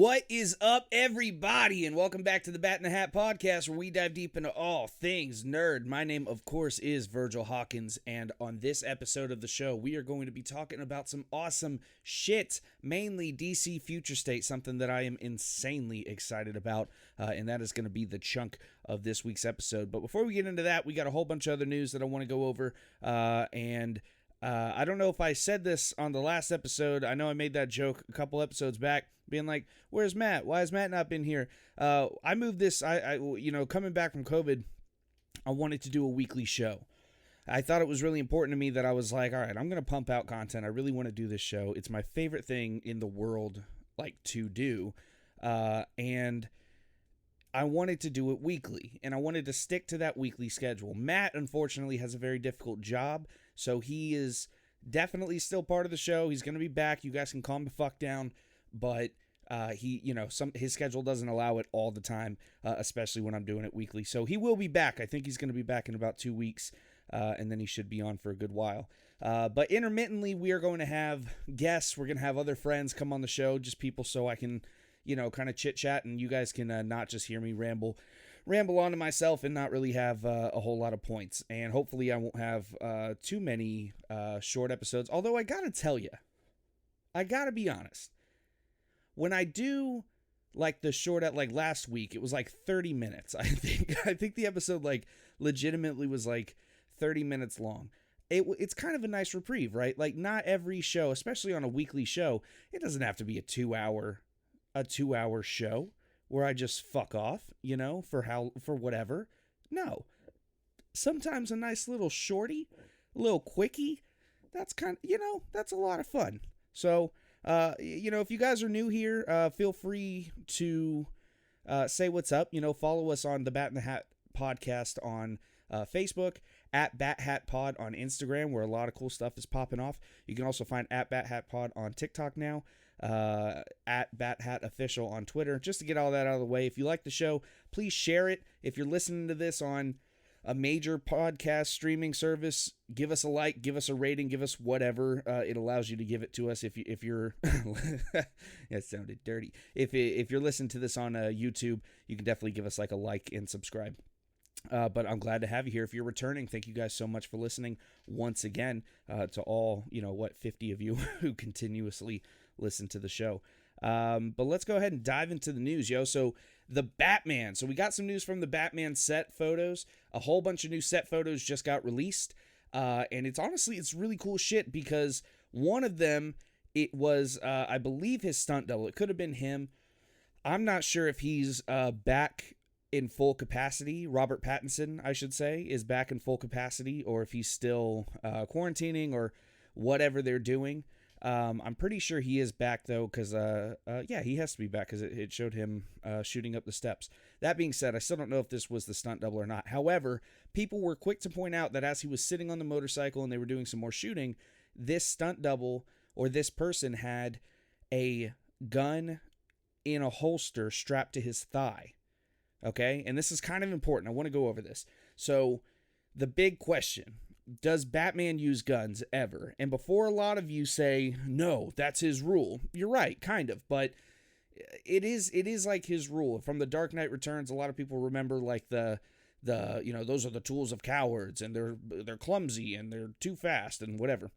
What is up, everybody, and welcome back to the Bat in the Hat podcast, where we dive deep into all things nerd. My name, of course, is Virgil Hawkins, and on this episode of the show, we are going to be talking about some awesome shit, mainly DC Future State, something that I am insanely excited about, and that is going to be the chunk of this week's episode. But before we get into that, we got a whole bunch of other news that I want to go over, I don't know if I said this on the last episode. I know I made that joke a couple episodes back, being like, where's Matt? Why has Matt not been here? I moved this, coming back from COVID, I wanted to do a weekly show. I thought it was really important to me that I was like, all right, I'm going to pump out content. I really want to do this show. It's my favorite thing in the world, to do. And I wanted to do it weekly, and I wanted to stick to that weekly schedule. Matt, unfortunately, has a very difficult job, so he is definitely still part of the show. He's going to be back. You guys can calm the fuck down, but his schedule doesn't allow it all the time, especially when I'm doing it weekly. So he will be back. I think he's going to be back in about 2 weeks, and then he should be on for a good while. But intermittently, we are going to have guests. We're going to have other friends come on the show, just people so I can kind of chit chat, and you guys can not just hear me ramble on to myself and not really have a whole lot of points. And hopefully I won't have too many short episodes. Although I gotta tell you, I gotta be honest. When I do the short at last week, it was 30 minutes. I think the episode legitimately was 30 minutes long. It's kind of a nice reprieve, right? Not every show, especially on a weekly show, it doesn't have to be a 2-hour show where I just fuck off, for whatever. No. Sometimes a nice little shorty, a little quickie, that's that's a lot of fun. So, if you guys are new here, feel free to say what's up. Follow us on the Bat in the Hat podcast on Facebook, at Bat Hat Pod on Instagram, where a lot of cool stuff is popping off. You can also find at Bat Hat Pod on TikTok now. At Bat Hat Official on Twitter. Just to get all that out of the way, if you like the show, please share it. If you're listening to this on a major podcast streaming service, give us a like, give us a rating, give us whatever. It allows you to give it to us if you're that sounded dirty. If you're listening to this on YouTube, you can definitely give us a like and subscribe. But I'm glad to have you here. If you're returning, thank you guys so much for listening once again, to all 50 of you who continuously listen to the show. But let's go ahead and dive into the news, yo. So the Batman. So we got some news from the Batman set photos. A whole bunch of new set photos just got released. And it's really cool shit, because one of them, it was, I believe, his stunt double. It could have been him. I'm not sure if he's back in full capacity. Robert Pattinson, I should say, is back in full capacity, or if he's still quarantining or whatever they're doing. I'm pretty sure he is back, though, because, he has to be back, because it showed him shooting up the steps. That being said, I still don't know if this was the stunt double or not. However, people were quick to point out that as he was sitting on the motorcycle and they were doing some more shooting, this stunt double, or this person, had a gun in a holster strapped to his thigh. Okay? And this is kind of important. I want to go over this. So, the big question: does Batman use guns ever? And before a lot of you say, no, that's his rule, you're right, kind of, but it is his rule. From The Dark Knight Returns, a lot of people remember the those are the tools of cowards, and they're clumsy, and they're too fast, and whatever.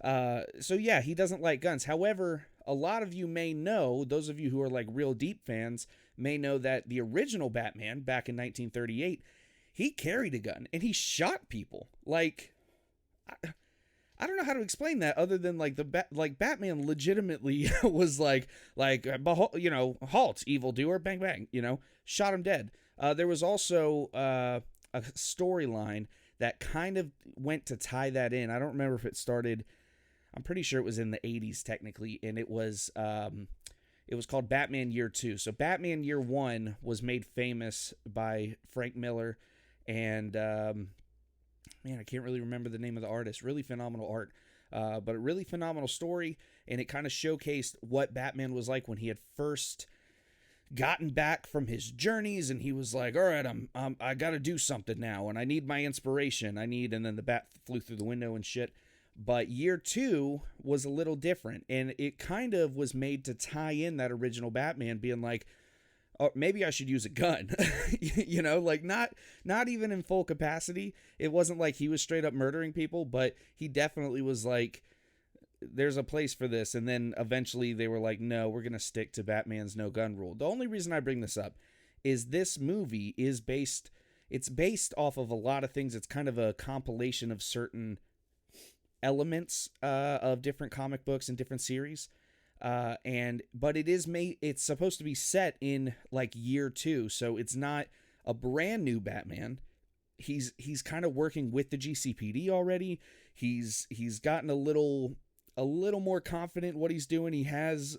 So yeah, he doesn't like guns. However, a lot of you may know, those of you who are real deep fans, may know that the original Batman, back in 1938, he carried a gun, and he shot people. I don't know how to explain that, other than Batman legitimately was halt, evildoer, bang bang, shot him dead. There was also a storyline that kind of went to tie that in. I don't remember if it started. I'm pretty sure it was in the 80s technically, and it was called Batman Year 2. So Batman Year 1 was made famous by Frank Miller. And, I can't really remember the name of the artist. Really phenomenal art, but a really phenomenal story. And it kind of showcased what Batman was like when he had first gotten back from his journeys. And he was like, all right, I got to do something now. And I need my inspiration. And then the bat flew through the window and shit. But year two was a little different, and it kind of was made to tie in that original Batman, being like, oh, maybe I should use a gun. Like not even in full capacity. It wasn't like he was straight up murdering people, but he definitely was like, there's a place for this. And then eventually they were like, no, we're going to stick to Batman's no gun rule. The only reason I bring this up is this movie is based off of a lot of things. It's kind of a compilation of certain elements of different comic books and different series. But it's supposed to be set in like year two. So it's not a brand new Batman. He's kind of working with the GCPD already. He's gotten a little more confident what he's doing. He has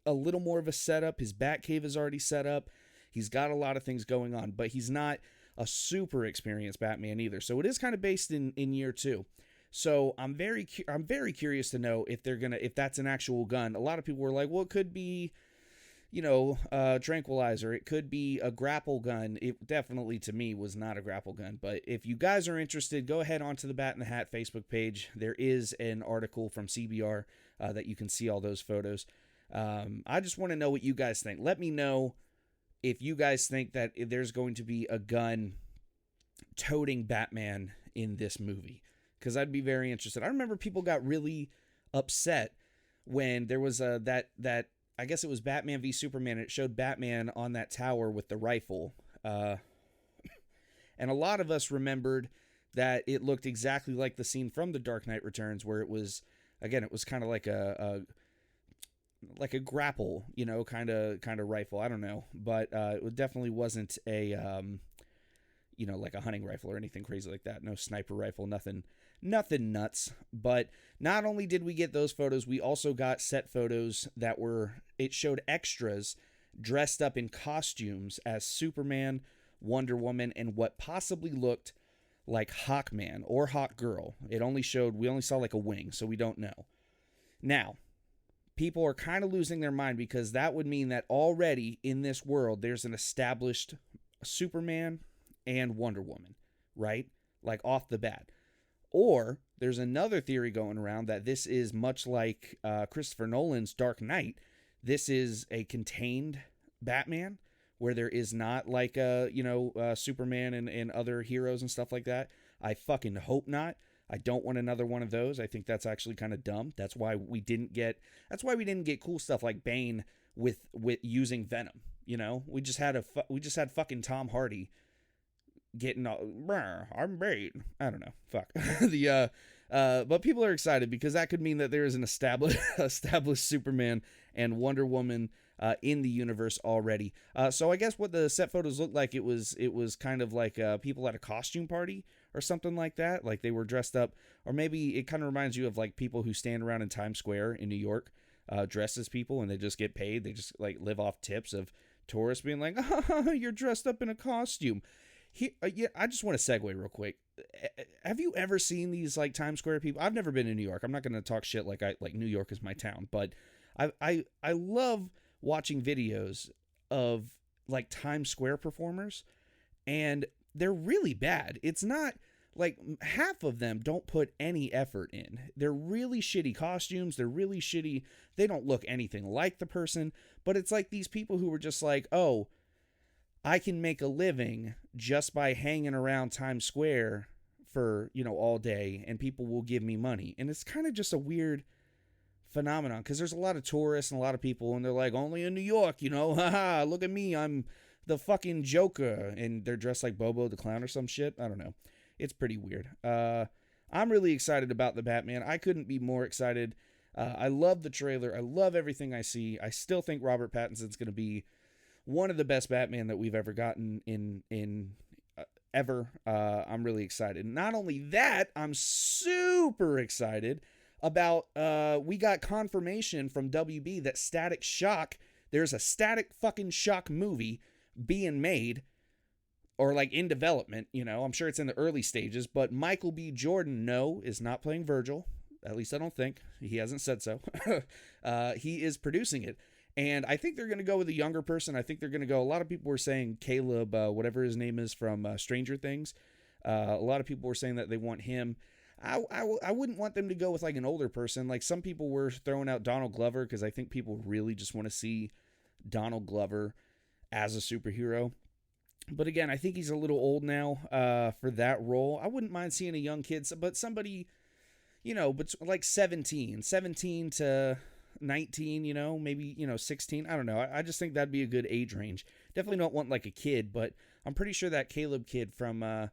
a little more of a setup. His Batcave is already set up. He's got a lot of things going on, but he's not a super experienced Batman either. So it is kind of based in year two. So I'm very curious to know if that's an actual gun. A lot of people were like, well, it could be, a tranquilizer. It could be a grapple gun. It definitely, to me, was not a grapple gun. But if you guys are interested, go ahead onto the Bat in the Hat Facebook page. There is an article from CBR that you can see all those photos. I just want to know what you guys think. Let me know if you guys think that there's going to be a gun toting Batman in this movie, because I'd be very interested. I remember people got really upset when there was that I guess it was Batman v Superman. It showed Batman on that tower with the rifle. And a lot of us remembered that it looked exactly like the scene from The Dark Knight Returns, where it was kind of like a grapple, kind of rifle. I don't know, but it definitely wasn't a like a hunting rifle or anything crazy like that. No sniper rifle, nothing nuts. But not only did we get those photos, we also got set photos it showed extras dressed up in costumes as Superman, Wonder Woman, and what possibly looked like Hawkman or Hawkgirl. We only saw like a wing, so we don't know. Now, people are kind of losing their mind, because that would mean that already in this world there's an established Superman and Wonder Woman, right? Like off the bat. Or there's another theory going around that this is much like Christopher Nolan's Dark Knight. This is a contained Batman, where there is not like Superman and other heroes and stuff like that. I fucking hope not. I don't want another one of those. I think that's actually kind of dumb. That's why we didn't get cool stuff like Bane with using Venom. We just had fucking Tom Hardy getting all, I'm Bane. I don't know. Fuck. But people are excited, because that could mean that there is an established Superman and Wonder Woman in the universe already. So I guess what the set photos looked like, it was kind of like people at a costume party or something like that. Like they were dressed up, or maybe it kind of reminds you of like people who stand around in Times Square in New York, dressed as people, and they just get paid. They just like live off tips of tourists being like, you're dressed up in a costume. I just want to segue real quick. Have you ever seen these like Times Square people? I've never been in New York. I'm not going to talk shit like New York is my town, but I love watching videos of like Times Square performers, and they're really bad. It's not like half of them don't put any effort in. They're really shitty costumes. They're really shitty. They don't look anything like the person, but it's like these people who were just like, oh, I can make a living just by hanging around Times Square for, all day, and people will give me money. And it's kind of just a weird phenomenon, because there's a lot of tourists and a lot of people, and they're like, only in New York, haha, look at me, I'm the fucking Joker, and they're dressed like Bobo the Clown or some shit. I don't know. It's pretty weird. I'm really excited about the Batman. I couldn't be more excited. I love the trailer. I love everything I see. I still think Robert Pattinson's going to be one of the best Batman that we've ever gotten in ever. I'm really excited. Not only that, I'm super excited about, we got confirmation from WB that Static Shock, there's a Static fucking Shock movie being made, or like in development. I'm sure it's in the early stages, but Michael B. Jordan, is not playing Virgil. At least I don't think. He hasn't said so. He is producing it. And I think they're going to go with a younger person. I think they're going to go, a lot of people were saying Caleb, whatever his name is from Stranger Things. A lot of people were saying that they want him. I wouldn't want them to go with like an older person. Like some people were throwing out Donald Glover because I think people really just want to see Donald Glover as a superhero. But again, I think he's a little old now for that role. I wouldn't mind seeing a young kid, but somebody, but like 17 to 19, maybe, 16. I don't know. I just think that'd be a good age range. Definitely don't want like a kid, but I'm pretty sure that Caleb kid from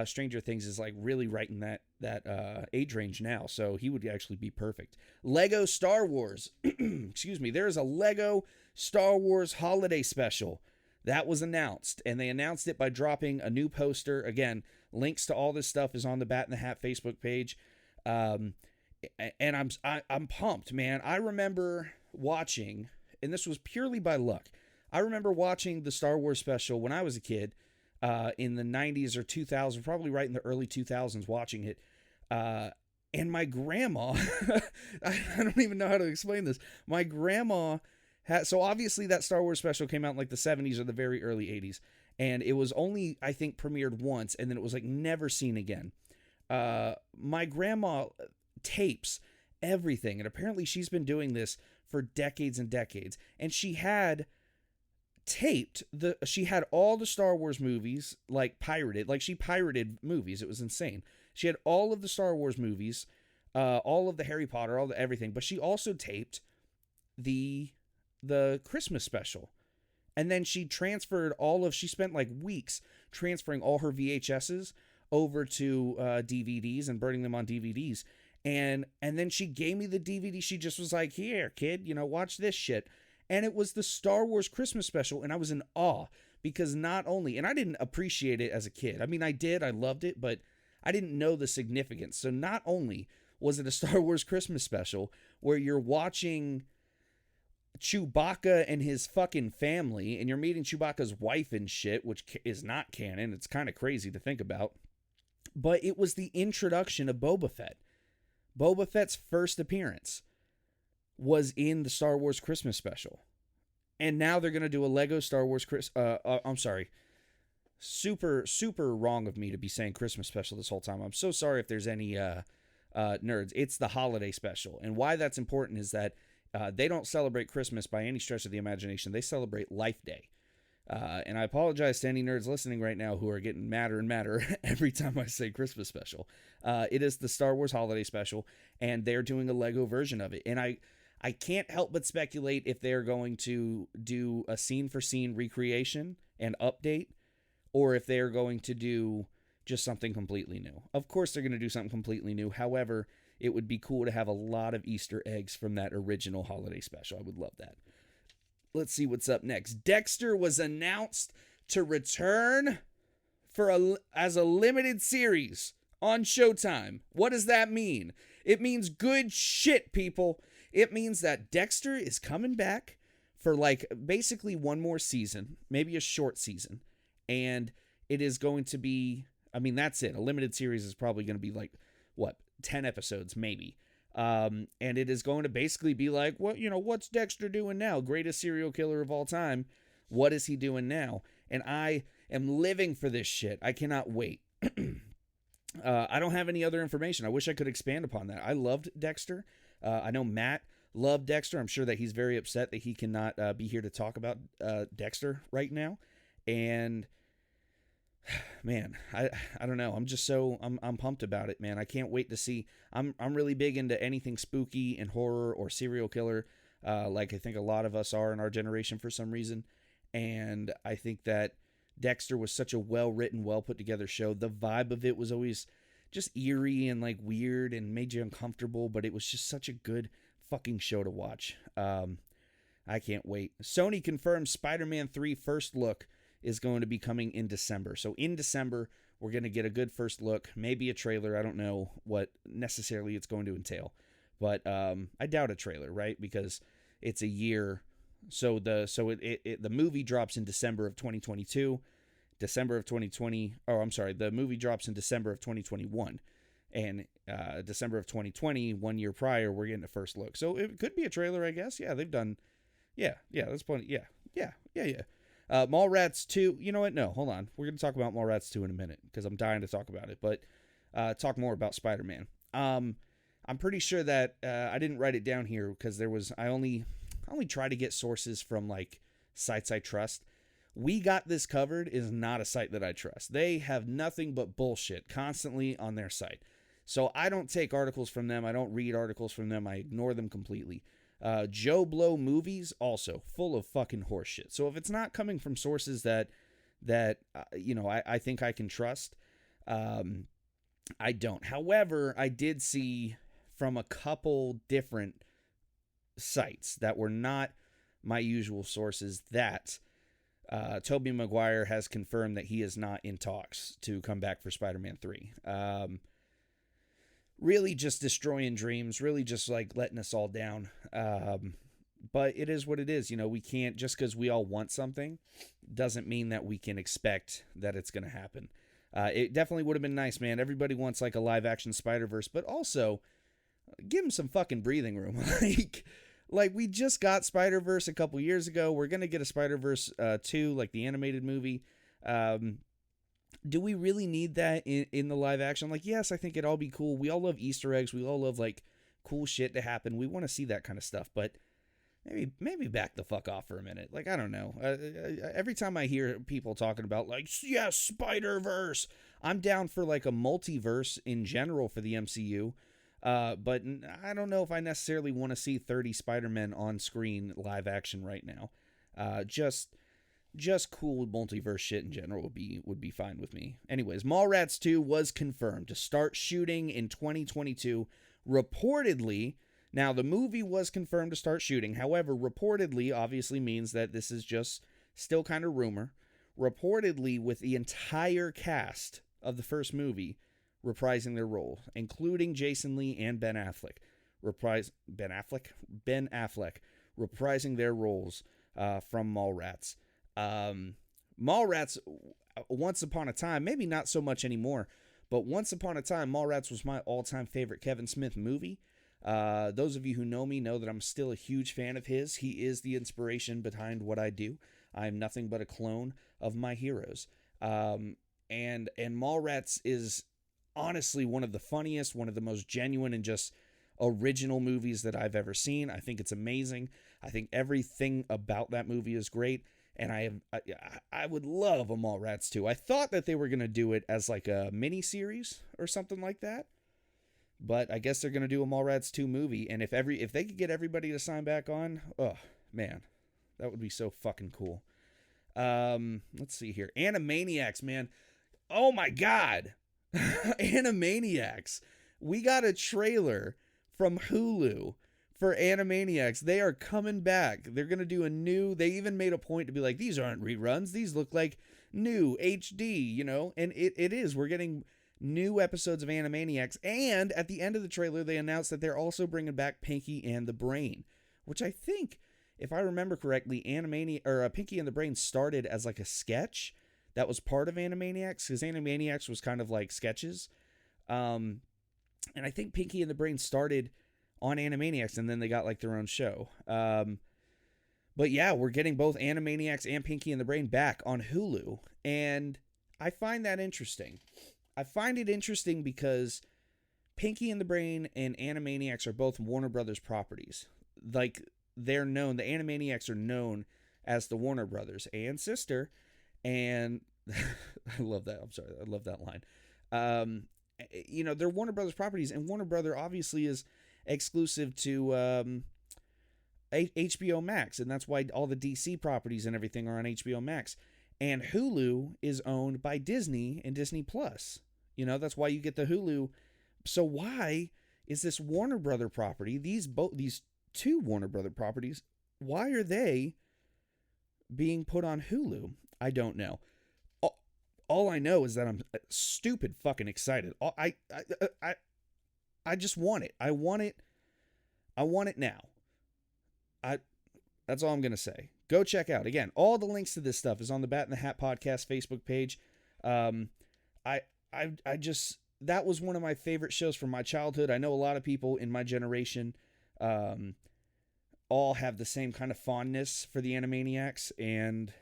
Stranger Things is like really right in that age range now. So he would actually be perfect. Lego Star Wars. Excuse me. There is a Lego Star Wars holiday special that was announced, and they announced it by dropping a new poster. Again, links to all this stuff is on the Bat in the Hat Facebook page. And I'm pumped, man. I remember watching, and this was purely by luck. I remember watching the Star Wars special when I was a kid, in the 90s or 2000s, probably right in the early 2000s, watching it. And my grandma, I don't even know how to explain this. My grandma so obviously that Star Wars special came out in like the 70s or the very early 80s. And it was only, I think, premiered once, and then it was like never seen again. My grandma tapes everything, and apparently she's been doing this for decades and decades. And she had all the Star Wars movies like pirated, like she pirated movies. It was insane. She had all of the Star Wars movies, all of the Harry Potter, all the everything, but she also taped the Christmas special. And then she spent like weeks transferring all her VHSs over to DVDs and burning them on DVDs. And then she gave me the DVD. She just was like, here, kid, watch this shit. And it was the Star Wars Christmas special. And I was in awe because not only, and I didn't appreciate it as a kid. I mean, I did, I loved it, but I didn't know the significance. So not only was it a Star Wars Christmas special where you're watching Chewbacca and his fucking family, and you're meeting Chewbacca's wife and shit, which is not canon. It's kind of crazy to think about. But it was the introduction of Boba Fett. Boba Fett's first appearance was in the Star Wars Christmas special. And now they're going to do a Lego Star Wars I'm sorry. Super, super wrong of me to be saying Christmas special this whole time. I'm so sorry if there's any nerds. It's the holiday special. And why that's important is that they don't celebrate Christmas by any stretch of the imagination. They celebrate Life Day. And I apologize to any nerds listening right now who are getting madder and madder every time I say Christmas special. It is the Star Wars holiday special, and they're doing a Lego version of it. And I can't help but speculate if they're going to do a scene-for-scene recreation and update, or if they're going to do just something completely new. Of course they're going to do something completely new. However, it would be cool to have a lot of Easter eggs from that original holiday special. I would love that. Let's see what's up next. Dexter was announced to return as a limited series on Showtime. What does that mean? It means good shit, people. It means that Dexter is coming back for like basically one more season, maybe a short season. And it is going to be, I mean, that's it. A limited series is probably going to be like, 10 episodes, maybe. And it is going to basically be like, what's Dexter doing now? Greatest serial killer of all time. What is he doing now? And I am living for this shit. I cannot wait. I don't have any other information. I wish I could expand upon that. I loved Dexter. I know Matt loved Dexter. I'm sure that he's very upset that he cannot be here to talk about Dexter right now. And man, I don't know. I'm just I'm pumped about it, man. I can't wait to see. I'm really big into anything spooky and horror or serial killer, like I think a lot of us are in our generation for some reason. And I think that Dexter was such a well-written, well-put-together show. The vibe of it was always just eerie and like weird and made you uncomfortable, but it was just such a good fucking show to watch. I can't wait. Sony confirmed Spider-Man 3 first look is going to be coming in December. So in December, we're going to get a good first look, maybe a trailer. I don't know what necessarily it's going to entail, but I doubt a trailer, right? Because it's a year. So the movie drops in December of 2022, the movie drops in December of 2021, and December of 2020, 1 year prior, we're getting a first look. So it could be a trailer, I guess. Yeah, they've done. Yeah, that's plenty. Yeah. Mallrats 2, you know what? No, hold on. We're going to talk about Mallrats 2 in a minute because I'm dying to talk about it. But talk more about Spider-Man. I'm pretty sure that I didn't write it down here because I only try to get sources from like sites I trust. We Got This Covered is not a site that I trust. They have nothing but bullshit constantly on their site. So I don't take articles from them. I don't read articles from them. I ignore them completely. Joe Blow Movies, also full of fucking horseshit. So if it's not coming from sources that I think I can trust, I don't. However, I did see from a couple different sites that were not my usual sources that Tobey Maguire has confirmed that he is not in talks to come back for Spider-Man 3. Really just destroying dreams, really just like letting us all down. But it is what it is. We can't, just because we all want something doesn't mean that we can expect that it's going to happen. It definitely would have been nice, man. Everybody wants like a live action Spider-Verse, but also give him some fucking breathing room. like we just got Spider-Verse a couple years ago. We're going to get a Spider-Verse 2, like the animated movie. Do we really need that in the live action? Like, yes, I think it'd all be cool. We all love Easter eggs. We all love like cool shit to happen. We want to see that kind of stuff, but maybe back the fuck off for a minute. Like, I don't know. Every time I hear people talking about like, yes, Spider-Verse, I'm down for like a multiverse in general for the MCU. But I don't know if I necessarily want to see 30 Spider-Men on screen live action right now. Just cool multiverse shit in general would be fine with me. Anyways, Mallrats 2 was confirmed to start shooting in 2022. Reportedly, now the movie was confirmed to start shooting. However, reportedly obviously means that this is just still kind of rumor. Reportedly, with the entire cast of the first movie reprising their role, including Jason Lee and Ben Affleck. Ben Affleck reprising their roles from Mallrats. Mallrats, once upon a time, maybe not so much anymore, but once upon a time, Mallrats was my all-time favorite Kevin Smith movie. Those of you who know me know that I'm still a huge fan of his. He is the inspiration behind what I do. I am nothing but a clone of my heroes. And Mallrats is honestly one of the funniest, one of the most genuine and just original movies that I've ever seen. I think it's amazing. I think everything about that movie is great. And I would love a Mallrats 2. I thought that they were going to do it as like a mini series or something like that. But I guess they're going to do a Mallrats 2 movie. And if they could get everybody to sign back on, oh man, that would be so fucking cool. Let's see here. Animaniacs, man. Oh my God. Animaniacs. We got a trailer from Hulu for Animaniacs. They are coming back. They're going to do they even made a point to be like, these aren't reruns. These look like new HD, and it is. We're getting new episodes of Animaniacs. And at the end of the trailer, they announced that they're also bringing back Pinky and the Brain, which I think, if I remember correctly, Pinky and the Brain started as like a sketch that was part of Animaniacs, because Animaniacs was kind of like sketches. And I think Pinky and the Brain started on Animaniacs, and then they got like their own show. But yeah, we're getting both Animaniacs and Pinky and the Brain back on Hulu. And I find that interesting. I find it interesting because Pinky and the Brain and Animaniacs are both Warner Brothers properties. Like, they're known, the Animaniacs are known as the Warner Brothers and sister. And I love that. I'm sorry. I love that line. They're Warner Brothers properties, and Warner Brother obviously is exclusive to HBO Max, and that's why all the DC properties and everything are on HBO Max. And Hulu is owned by Disney and Disney Plus. That's why you get the Hulu. So why is this Warner Brother property, these two Warner Brother properties, why are they being put on Hulu? I don't know. All I know is that I'm stupid fucking excited. I just want it. I want it. I want it now. That's all I'm going to say. Go check out. Again, all the links to this stuff is on the Bat in the Hat podcast Facebook page. That was one of my favorite shows from my childhood. I know a lot of people in my generation all have the same kind of fondness for the Animaniacs, and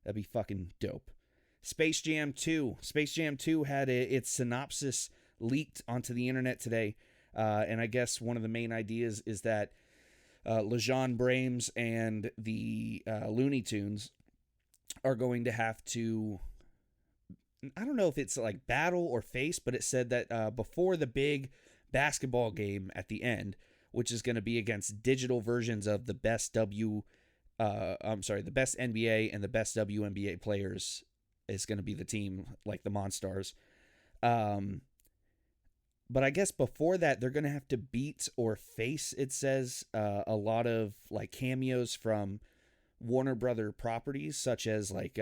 that'd be fucking dope. Space Jam 2. Space Jam 2 had its synopsis leaked onto the internet today. And I guess one of the main ideas is that LeJean Brames and the Looney Tunes are going to have to, I don't know if it's like battle or face, but it said that before the big basketball game at the end, which is going to be against digital versions of the best the best NBA and the best WNBA players, is going to be the team, like the Monstars. But I guess before that, they're going to have to beat or face, it says, a lot of like cameos from Warner Brother properties, such as like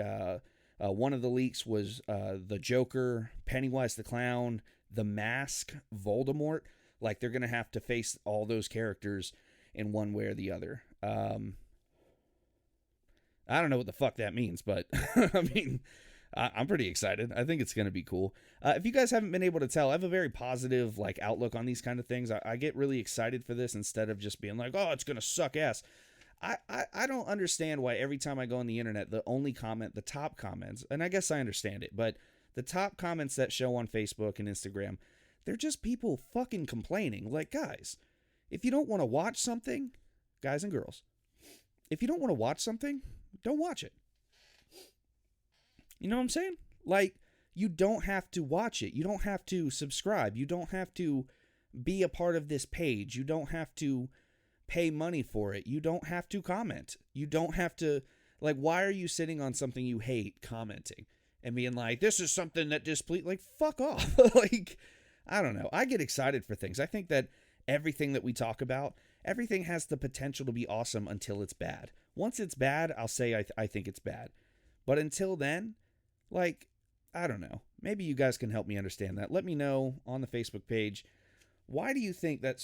one of the leaks was the Joker, Pennywise the Clown, The Mask, Voldemort. Like they're going to have to face all those characters in one way or the other. I don't know what the fuck that means, but I mean, I'm pretty excited. I think it's going to be cool. If you guys haven't been able to tell, I have a very positive like outlook on these kind of things. I get really excited for this instead of just being like, oh, it's going to suck ass. I don't understand why every time I go on the internet, the top comments, and I guess I understand it, but the top comments that show on Facebook and Instagram, they're just people fucking complaining. Like, guys, if you don't want to watch something, guys and girls, if you don't want to watch something, don't watch it. You know what I'm saying? Like, you don't have to watch it. You don't have to subscribe. You don't have to be a part of this page. You don't have to pay money for it. You don't have to comment. You don't have to, like, why are you sitting on something you hate commenting and being like, this is something that displeases, like, fuck off. Like, I don't know. I get excited for things. I think that everything that we talk about, everything has the potential to be awesome until it's bad. Once it's bad, I'll say I think it's bad. But until then, like, I don't know. Maybe you guys can help me understand that. Let me know on the Facebook page. Why do you think that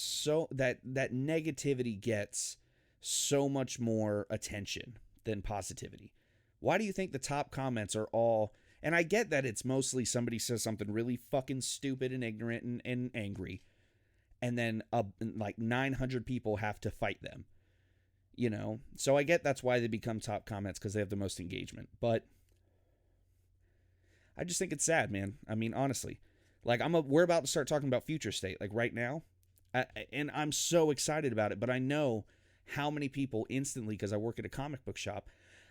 that negativity gets so much more attention than positivity? Why do you think the top comments are all, and I get that it's mostly somebody says something really fucking stupid and ignorant and angry, and then like 900 people have to fight them, you know? So I get that's why they become top comments, because they have the most engagement. But I just think it's sad, man. I mean, honestly. Like, we're about to start talking about Future State, like right now, and I'm so excited about it. But I know how many people instantly, because I work at a comic book shop,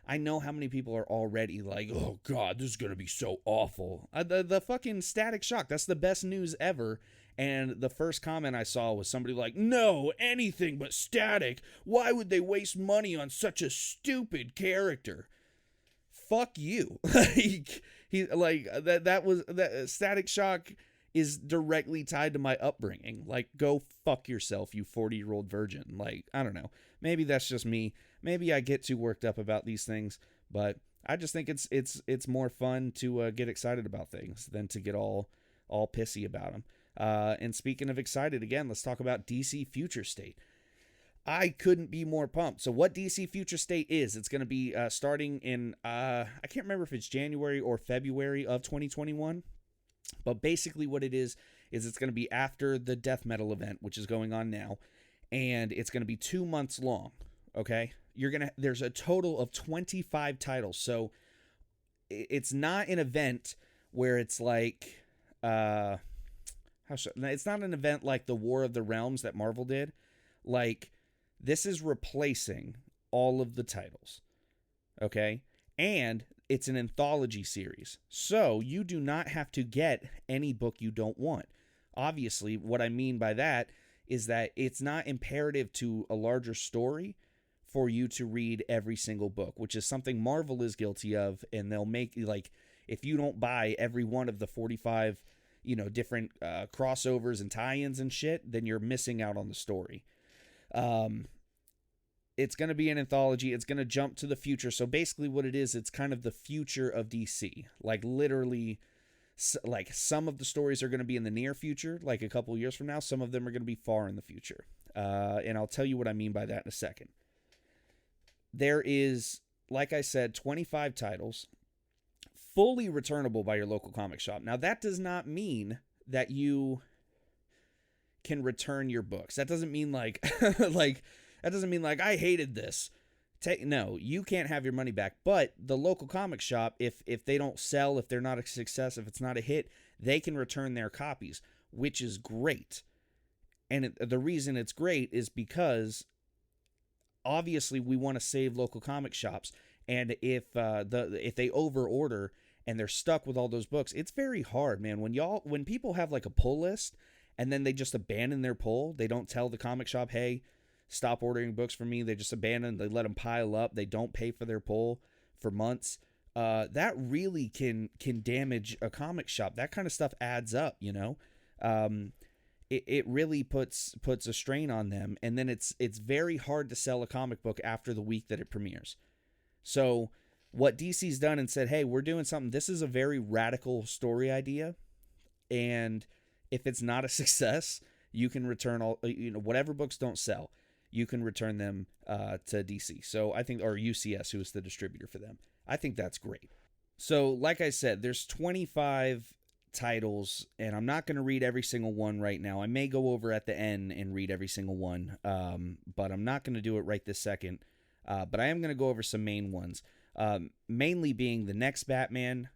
I know how many people are already like, oh God, this is going to be so awful. The fucking Static Shock, that's the best news ever. And the first comment I saw was somebody like, no, anything but Static. Why would they waste money on such a stupid character? Fuck you. That Static Shock is directly tied to my upbringing. Like, go fuck yourself, you 40-year-old virgin. Like, I don't know. Maybe that's just me. Maybe I get too worked up about these things, but I just think it's more fun to get excited about things than to get all pissy about them. And speaking of excited, again, let's talk about DC Future State. I couldn't be more pumped. So what DC Future State is, it's going to be starting in, I can't remember if it's January or February of 2021. But basically what it is it's going to be after the death metal event, which is going on now. And it's going to be 2 months long. Okay? There's a total of 25 titles. So it's not an event where it's like, it's not an event like the War of the Realms that Marvel did. Like, this is replacing all of the titles, okay? And it's an anthology series, so you do not have to get any book you don't want. Obviously, what I mean by that is that it's not imperative to a larger story for you to read every single book, which is something Marvel is guilty of, and they'll make, like, if you don't buy every one of the 45, different crossovers and tie-ins and shit, then you're missing out on the story. It's going to be an anthology. It's going to jump to the future. So basically what it is, it's kind of the future of DC. Like, literally, like, some of the stories are going to be in the near future, like a couple years from now. Some of them are going to be far in the future. And I'll tell you what I mean by that in a second. There is, like I said, 25 titles, fully returnable by your local comic shop. Now, that does not mean that you can return your books. That doesn't mean like, I hated this. No, you can't have your money back. But the local comic shop, if they don't sell, if they're not a success, if it's not a hit, they can return their copies, which is great. And the reason it's great is because obviously we want to save local comic shops, and if they over order and they're stuck with all those books, it's very hard, man. When people have like a pull list and then they just abandon their pull, they don't tell the comic shop, hey, stop ordering books from me. They just abandon. They let them pile up. They don't pay for their pull for months. That really can damage a comic shop. That kind of stuff adds up, you know. It really puts a strain on them, and then it's very hard to sell a comic book after the week that it premieres. So what DC's done and said, hey, we're doing something. This is a very radical story idea, and if it's not a success, you can return all, whatever books don't sell, you can return them to DC. So I think, or UCS, who is the distributor for them. I think that's great. So like I said, there's 25 titles, and I'm not going to read every single one right now. I may go over at the end and read every single one, but I'm not going to do it right this second. But I am going to go over some main ones, mainly being The Next Batman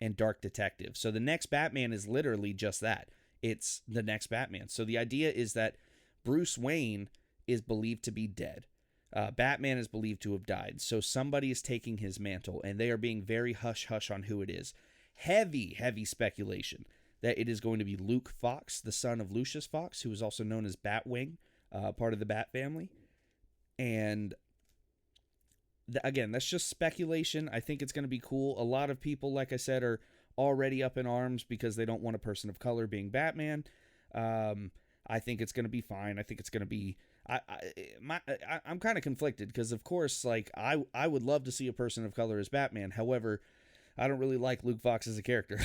and Dark Detective. So The Next Batman is literally just that. It's The Next Batman. So the idea is that Bruce Wayne is believed to be dead. Batman is believed to have died. So somebody is taking his mantle, and they are being very hush-hush on who it is. Heavy speculation that it is going to be Luke Fox, the son of Lucius Fox, who is also known as Batwing, part of the Bat family. And again, that's just speculation. I think it's going to be cool. A lot of people, like I said, are already up in arms because they don't want a person of color being Batman. I think it's going to be fine. I think it's going to be... I'm kind of conflicted because, of course, like I would love to see a person of color as Batman. However, I don't really like Luke Fox as a character.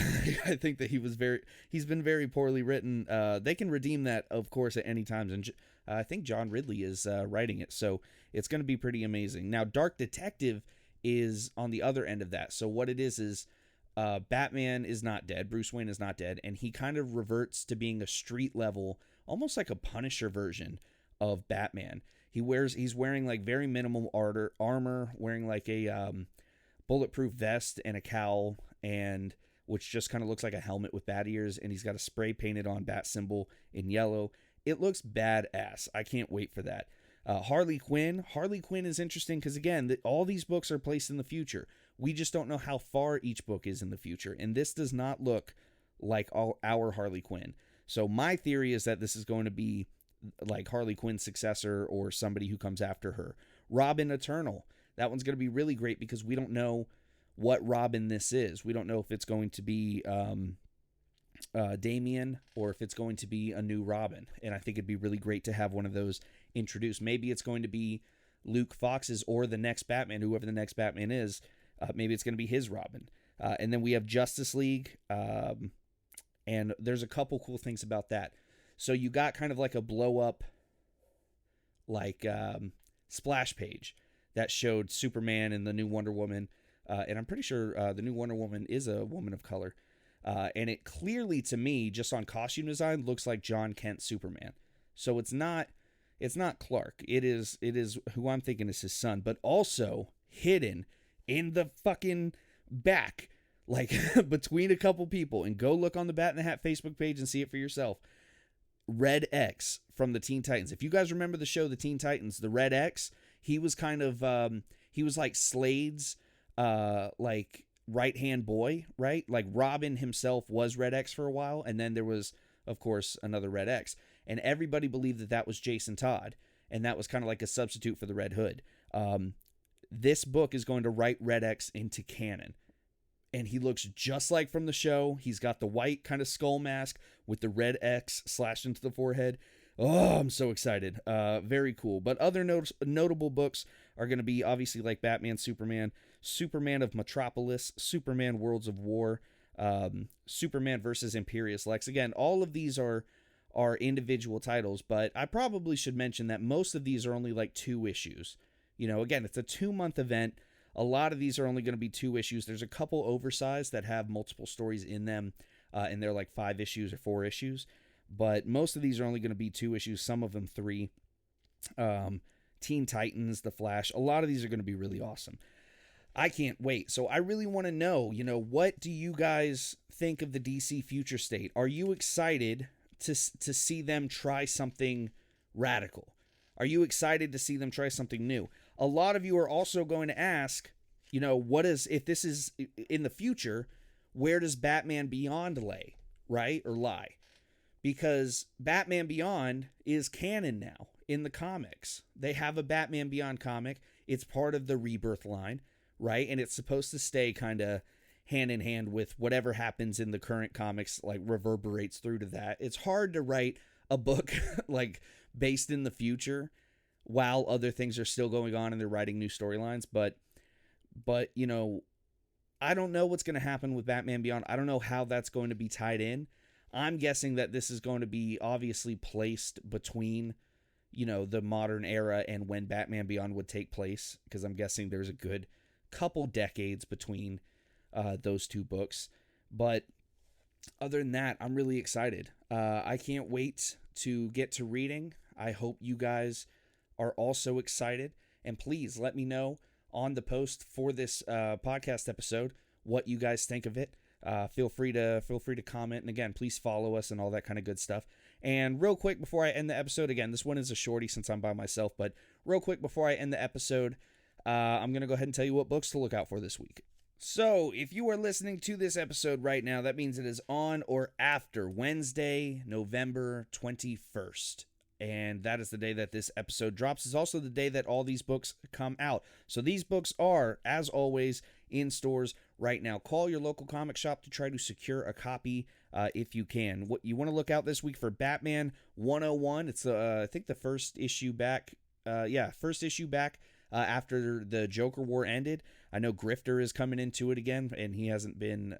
I think that he's been very poorly written. They can redeem that, of course, at any time. And I think John Ridley is writing it, so it's going to be pretty amazing. Now, Dark Detective is on the other end of that. So what it is Batman is not dead. Bruce Wayne is not dead, and he kind of reverts to being a street level, almost like a Punisher version of Batman. He's wearing like very minimal armor, wearing like a bulletproof vest and a cowl, and which just kind of looks like a helmet with bat ears, and he's got a spray painted on bat symbol in yellow. It looks badass. I can't wait for that. Harley Quinn is interesting because, again, all these books are placed in the future. We just don't know how far each book is in the future, and this does not look like our Harley Quinn. So my theory is that this is going to be like Harley Quinn's successor or somebody who comes after her. Robin Eternal. That one's going to be really great because we don't know what Robin this is. We don't know if it's going to be Damian or if it's going to be a new Robin. And I think it'd be really great to have one of those introduced. Maybe it's going to be Luke Fox's or the next Batman, whoever the next Batman is. Maybe it's going to be his Robin. And then we have Justice League. And there's a couple cool things about that. So you got kind of like a blow up like splash page that showed Superman and the new Wonder Woman. And I'm pretty sure the new Wonder Woman is a woman of color. And it clearly, to me, just on costume design, looks like John Kent's Superman. So it's not Clark. It is who I'm thinking is his son, but also hidden in the fucking back, like between a couple people. And go look on the Bat in the Hat Facebook page and see it for yourself. Red X from the Teen Titans. If you guys remember the show, the Teen Titans, the Red X, he was kind of he was like Slade's like right-hand boy, right? Like Robin himself was Red X for a while, and then there was, of course, another Red X. And everybody believed that that was Jason Todd, and that was kind of like a substitute for the Red Hood. This book is going to write Red X into canon. And he looks just like from the show. He's got the white kind of skull mask with the red X slashed into the forehead. Oh, I'm so excited. Very cool. But other notable books are going to be obviously like Batman, Superman, Superman of Metropolis, Superman Worlds of War, Superman versus Imperious Lex. Again, all of these are individual titles, but I probably should mention that most of these are only like 2 issues. You know, again, it's a 2-month event. A lot of these are only going to be 2 issues. There's a couple oversized that have multiple stories in them, and they're like 5 issues or 4 issues. But most of these are only going to be 2 issues, some of them 3. Teen Titans, The Flash. A lot of these are going to be really awesome. I can't wait. So I really want to know, what do you guys think of the DC future state? Are you excited to see them try something radical? Are you excited to see them try something new? A lot of you are also going to ask, if this is in the future, where does Batman Beyond lay, right? Or lie? Because Batman Beyond is canon now in the comics. They have a Batman Beyond comic. It's part of the Rebirth line, right? And it's supposed to stay kind of hand in hand with whatever happens in the current comics, like reverberates through to that. It's hard to write a book like based in the future while other things are still going on and they're writing new storylines. But I don't know what's going to happen with Batman Beyond. I don't know how that's going to be tied in. I'm guessing that this is going to be obviously placed between, the modern era and when Batman Beyond would take place, because I'm guessing there's a good couple decades between those two books. But other than that, I'm really excited. I can't wait to get to reading. I hope you guys are also excited. And please let me know on the post for this podcast episode what you guys think of it. Feel free to comment, and again, please follow us and all that kind of good stuff. And real quick before I end the episode, again, this one is a shorty since I'm by myself, but real quick before I end the episode, I'm gonna go ahead and tell you what books to look out for this week. So if you are listening to this episode right now, that means it is on or after Wednesday, November 21st. And that is the day that this episode drops. It's also the day that all these books come out. So these books are, as always, in stores right now. Call your local comic shop to try to secure a copy if you can. What you want to look out this week for Batman 101. It's, I think, the first issue back. First issue back after the Joker War ended. I know Grifter is coming into it again, and he hasn't been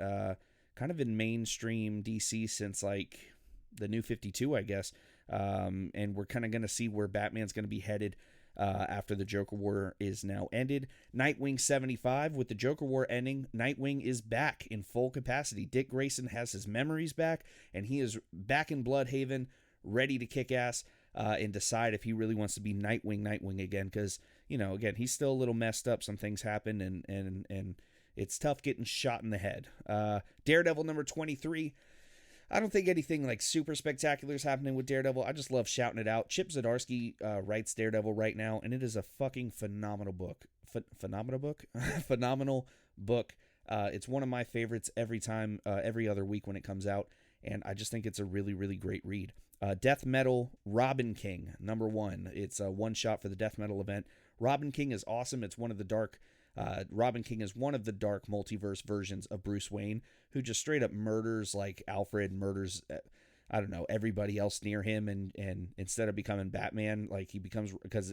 kind of in mainstream DC since, like, the New 52, I guess. And we're kind of going to see where Batman's going to be headed after the Joker War is now ended. Nightwing 75, with the Joker War ending, Nightwing is back in full capacity. Dick Grayson has his memories back, and he is back in Bloodhaven, ready to kick ass and decide if he really wants to be Nightwing again, because, again, he's still a little messed up. Some things happen, and it's tough getting shot in the head. Daredevil number 23. I don't think anything like super spectacular is happening with Daredevil. I just love shouting it out. Chip Zdarsky writes Daredevil right now, and it is a fucking phenomenal book. Phenomenal book? Phenomenal book. It's one of my favorites every other week when it comes out, and I just think it's a really, really great read. Death Metal Robin King, number 1. It's a one-shot for the Death Metal event. Robin King is awesome. It's one of the dark... Robin King is one of the dark multiverse versions of Bruce Wayne, who just straight up murders, like Alfred murders, I don't know, everybody else near him, and instead of becoming Batman, like he becomes, because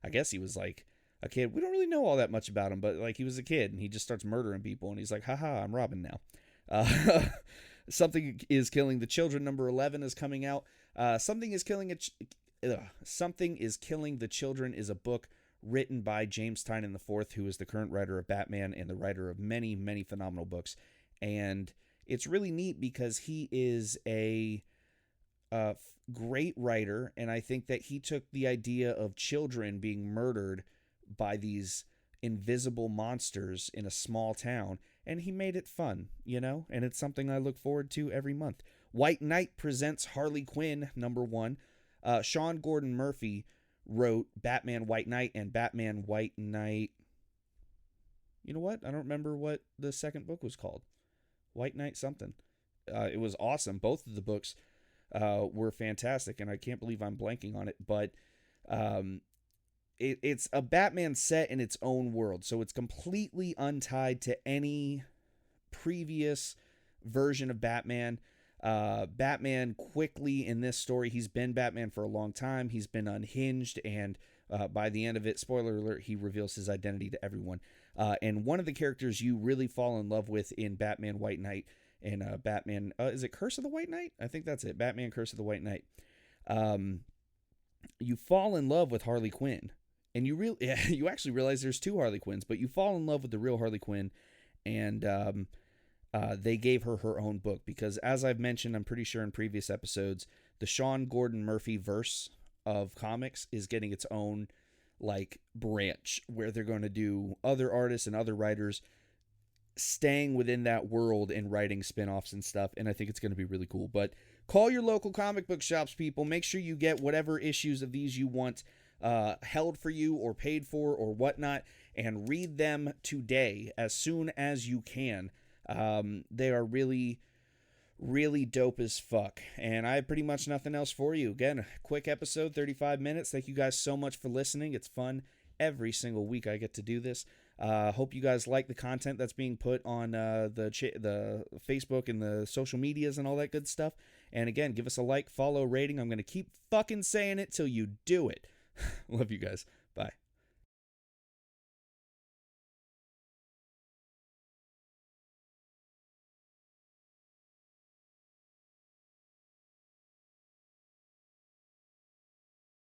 I guess he was like a kid. We don't really know all that much about him, but like he was a kid, and he just starts murdering people, and he's like, haha, I'm Robin now. Something is Killing the Children, number 11 is coming out. Something is Killing the Children is a book written by James Tynion IV, who is the current writer of Batman and the writer of many, many phenomenal books. And it's really neat because he is a great writer, and I think that he took the idea of children being murdered by these invisible monsters in a small town, and he made it fun, and it's something I look forward to every month. White Knight presents Harley Quinn, number 1. Sean Gordon Murphy wrote Batman White Knight and Batman White Knight. You know what? I don't remember what the second book was called. White Knight something. It was awesome. Both of the books were fantastic, and I can't believe I'm blanking on it. But it's a Batman set in its own world, so it's completely untied to any previous version of Batman. Batman quickly in this story, he's been Batman for a long time. He's been unhinged, and by the end of it, spoiler alert, he reveals his identity to everyone. And one of the characters you really fall in love with in Batman White Knight and Batman, is it Curse of the White Knight? I think that's it. Batman Curse of the White Knight. You fall in love with Harley Quinn, and you actually realize there's 2 Harley Quinns, but you fall in love with the real Harley Quinn, and they gave her her own book because, as I've mentioned, I'm pretty sure in previous episodes, the Sean Gordon Murphy verse of comics is getting its own like branch where they're going to do other artists and other writers staying within that world and writing spin-offs and stuff, and I think it's going to be really cool. But call your local comic book shops, people. Make sure you get whatever issues of these you want held for you or paid for or whatnot, and read them today as soon as you can. They are really, really dope as fuck, and I have pretty much nothing else for you. Again, quick episode, 35 minutes. Thank you guys so much for listening. It's fun every single week I get to do this. Hope you guys like the content that's being put on the Facebook and the social medias and all that good stuff. And again, give us a like, follow, rating. I'm going to keep fucking saying it till you do it. Love you guys.